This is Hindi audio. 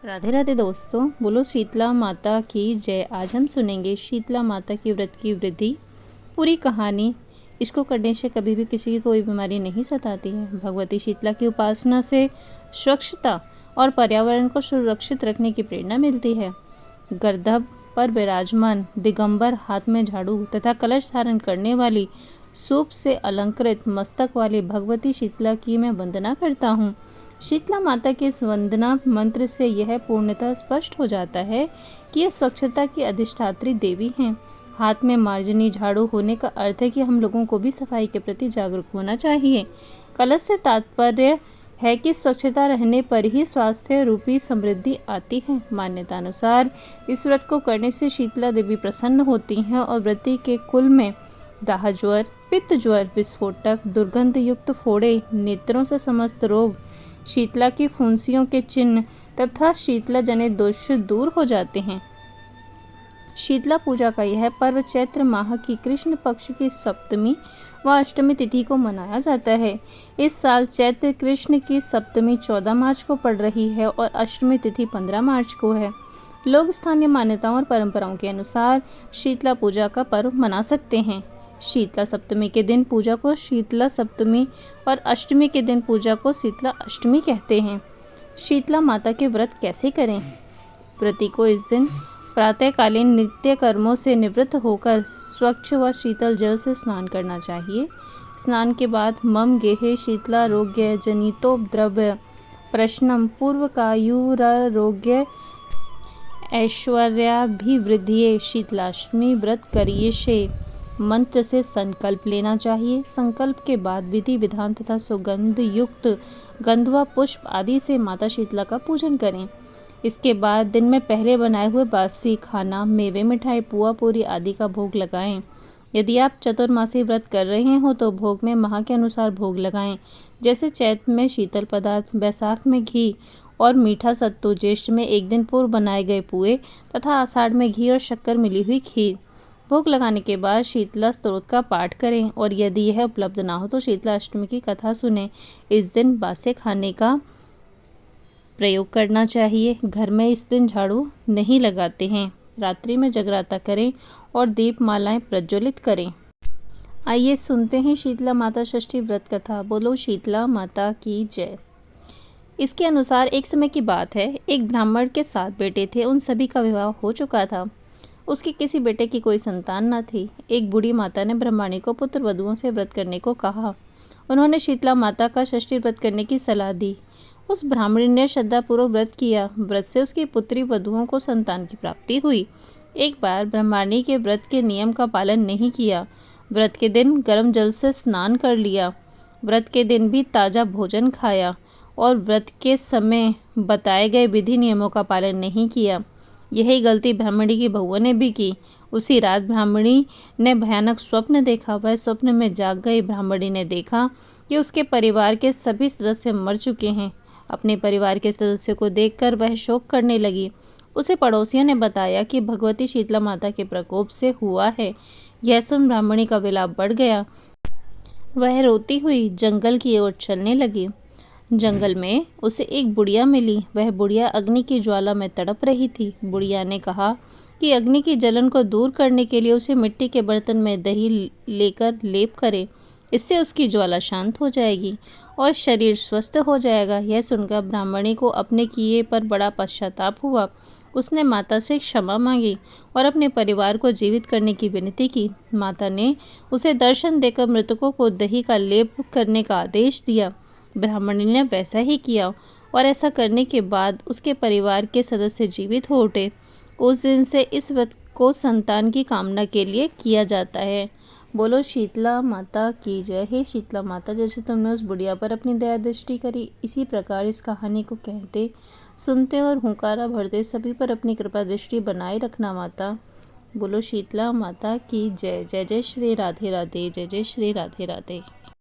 राधे राधे दोस्तों, बोलो शीतला माता की जय। आज हम सुनेंगे शीतला माता की व्रत की वृद्धि पूरी कहानी। इसको करने से कभी भी किसी की कोई बीमारी नहीं सताती है। भगवती शीतला की उपासना से स्वच्छता और पर्यावरण को सुरक्षित रखने की प्रेरणा मिलती है। गर्दभ पर विराजमान दिगंबर, हाथ में झाड़ू तथा कलश धारण करने वाली, सूप से अलंकृत मस्तक वाली भगवती शीतला की मैं वंदना करता हूँ। शीतला माता की इस वंदना मंत्र से यह पूर्णतः स्पष्ट हो जाता है कि यह स्वच्छता की अधिष्ठात्री देवी हैं। हाथ में मार्जनी झाड़ू होने का अर्थ है कि हम लोगों को भी सफाई के प्रति जागरूक होना चाहिए। कलश से तात्पर्य है कि स्वच्छता रहने पर ही स्वास्थ्य रूपी समृद्धि आती है। मान्यता अनुसार इस व्रत को करने से शीतला देवी प्रसन्न होती हैं और व्रती के कुल में दाह ज्वर, पित्त ज्वर, विस्फोटक, दुर्गंध युक्त फोड़े, नेत्रों से समस्त रोग, शीतला की फुंसियों के चिन्ह तथा शीतला जनित दोष दूर हो जाते हैं। शीतला पूजा का यह पर्व चैत्र माह की कृष्ण पक्ष की सप्तमी व अष्टमी तिथि को मनाया जाता है। इस साल चैत्र कृष्ण की सप्तमी 14 मार्च को पड़ रही है और अष्टमी तिथि 15 मार्च को है। लोग स्थानीय मान्यताओं और परंपराओं के अनुसार शीतला पूजा का पर्व मना सकते हैं। शीतला सप्तमी के दिन पूजा को शीतला सप्तमी और अष्टमी के दिन पूजा को शीतला अष्टमी कहते हैं। शीतला माता के व्रत कैसे करें? व्रती को इस दिन प्रातःकालीन नित्य कर्मों से निवृत्त होकर स्वच्छ व शीतल जल से स्नान करना चाहिए। स्नान के बाद मम गेहे शीतलारोग्य जनितोद्रव्य प्रश्नम पूर्वकायुरारोग्य ऐश्वर्याभिवृद्धिये शीतलाष्टमी व्रत करिष्ये मंत्र से संकल्प लेना चाहिए। संकल्प के बाद विधि विधान तथा सुगंध युक्त गंधवा पुष्प आदि से माता शीतला का पूजन करें। इसके बाद दिन में पहले बनाए हुए बासी खाना, मेवे, मिठाई, पुआ, पूरी आदि का भोग लगाएं। यदि आप चतुर्मासी व्रत कर रहे हो तो भोग में माह के अनुसार भोग लगाएं, जैसे चैत में शीतल पदार्थ, बैसाख में घी और मीठा सत्तू, ज्येष्ठ में एक दिन पूर्व बनाए गए पुए तथा आषाढ़ में घी और शक्कर मिली हुई खीर। भोग लगाने के बाद शीतला स्तोत्र का पाठ करें और यदि यह उपलब्ध ना हो तो शीतला अष्टमी की कथा सुनें। इस दिन बासे खाने का प्रयोग करना चाहिए। घर में इस दिन झाड़ू नहीं लगाते हैं। रात्रि में जगराता करें और दीप मालाएं प्रज्वलित करें। आइए सुनते हैं शीतला माता षष्ठी व्रत कथा। बोलो शीतला माता की जय। इसके अनुसार एक समय की बात है, एक ब्राह्मण के 7 बेटे थे। उन सभी का विवाह हो चुका था। उसके किसी बेटे की कोई संतान न थी। एक बूढ़ी माता ने ब्रह्मणी को पुत्र वधुओं से व्रत करने को कहा। उन्होंने शीतला माता का षष्ठी व्रत करने की सलाह दी। उस ब्राह्मणी ने श्रद्धापूर्वक व्रत किया। व्रत से उसकी पुत्री वधुओं को संतान की प्राप्ति हुई। एक बार ब्रह्मणी के व्रत के नियम का पालन नहीं किया। व्रत के दिन गर्म जल से स्नान कर लिया। व्रत के दिन भी ताज़ा भोजन खाया और व्रत के समय बताए गए विधि नियमों का पालन नहीं किया। यही गलती ब्राह्मणी की बहुओं ने भी की। उसी रात ब्राह्मणी ने भयानक स्वप्न देखा। वह स्वप्न में जाग गई। ब्राह्मणी ने देखा कि उसके परिवार के सभी सदस्य मर चुके हैं। अपने परिवार के सदस्यों को देखकर वह शोक करने लगी। उसे पड़ोसियों ने बताया कि भगवती शीतला माता के प्रकोप से हुआ है। यह सुन ब्राह्मणी का विलाप बढ़ गया। वह रोती हुई जंगल की ओर चलने लगी। जंगल में उसे एक बुढ़िया मिली। वह बुढ़िया अग्नि की ज्वाला में तड़प रही थी। बुढ़िया ने कहा कि अग्नि की जलन को दूर करने के लिए उसे मिट्टी के बर्तन में दही लेकर लेप करे। इससे उसकी ज्वाला शांत हो जाएगी और शरीर स्वस्थ हो जाएगा। यह सुनकर ब्राह्मणी को अपने किए पर बड़ा पश्चाताप हुआ। उसने माता से क्षमा मांगी और अपने परिवार को जीवित करने की विनती की। माता ने उसे दर्शन देकर मृतकों को दही का लेप करने का आदेश दिया। ब्राह्मणी ने वैसा ही किया और ऐसा करने के बाद उसके परिवार के सदस्य जीवित हो उठे। उस दिन से इस व्रत को संतान की कामना के लिए किया जाता है। बोलो शीतला माता की जय। हे शीतला माता, जैसे तुमने उस बुढ़िया पर अपनी दया दृष्टि करी, इसी प्रकार इस कहानी को कहते, सुनते और हुंकारा भरते सभी पर अपनी कृपा दृष्टि बनाए रखना माता। बोलो शीतला माता की जय। जय जय श्री राधे राधे। जय जय श्री राधे राधे।